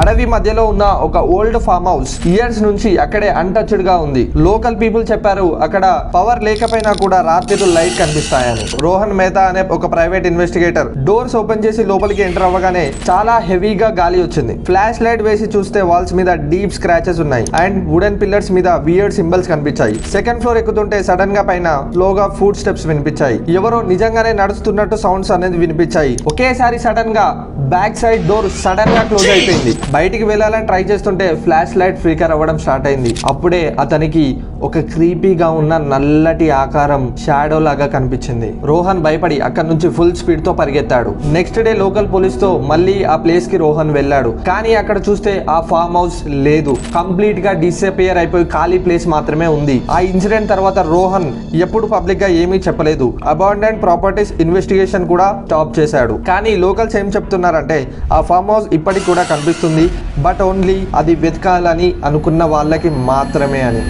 అడవి మధ్యలో ఉన్న ఒక ఓల్డ్ ఫామ్ హౌస్ ఇయర్స్ నుంచి అక్కడే అన్టచ్డ్ గా ఉంది. లోకల్ పీపుల్ చెప్పారు అక్కడ పవర్ లేకపోయినా కూడా రాత్రిలో లైట్ కనిపిస్తాయని. రోహన్ మెహతా అనే ఒక ప్రైవేట్ ఇన్వెస్టిగేటర్ డోర్స్ ఓపెన్ చేసి లోపలికి ఎంటర్ అవ్వగానే చాలా హెవీగా గాలి వచ్చింది. ఫ్లాష్ లైట్ వేసి చూస్తే వాల్స్ మీద డీప్ స్క్రాచెస్ ఉన్నాయి అండ్ వుడెన్ పిల్లర్స్ మీద వియర్డ్ సింబల్స్ కనిపించాయి. సెకండ్ ఫ్లోర్ ఎక్కుతుంటే సడన్ గా పైన స్లోగా ఫుట్ స్టెప్స్ వినిపించాయి. ఎవరో నిజంగానే నడుస్తున్నట్టు సౌండ్స్ అనేది వినిపించాయి. ఒకేసారి సడన్ గా బ్యాక్ సైడ్ డోర్ సడన్ గా క్లోజ్ అయిపోయింది. బయటికి వెళ్ళాలని ట్రై చేస్తుంటే ఫ్లాష్ లైట్ ఫ్లికర్ అవ్వడం స్టార్ట్ అయింది. అప్పుడే అతనికి ఒక క్రీపీగా ఉన్న నల్లటి ఆకారం షాడో లాగా కనిపించింది. రోహన్ భయపడి అక్కడి నుంచి ఫుల్ స్పీడ్ తో పరిగెత్తాడు. నెక్స్ట్ డే లోకల్ పోలీస్ తో మళ్ళీ ఆ ప్లేస్ కి రోహన్ వెళ్ళాడు. కానీ అక్కడ చూస్తే ఆ ఫామ్ హౌస్ లేదు. కంప్లీట్ గా డిసపియర్ అయిపోయి ఖాళీ ప్లేస్ మాత్రమే ఉంది. ఆ ఇన్సిడెంట్ తర్వాత రోహన్ ఎప్పుడు పబ్లిక్ గా ఏమీ చెప్పలేదు. అబాండెంట్ ప్రాపర్టీస్ ఇన్వెస్టిగేషన్ కూడా స్టాప్ చేశాడు. కానీ లోకల్స్ ఏం చెప్తున్నారంటే ఆ ఫామ్ హౌస్ ఇప్పటికి కూడా కనిపిస్తుంది, బట్ ఓన్లీ అది వెతకాలని అనుకున్న వాళ్ళకి మాత్రమే అని.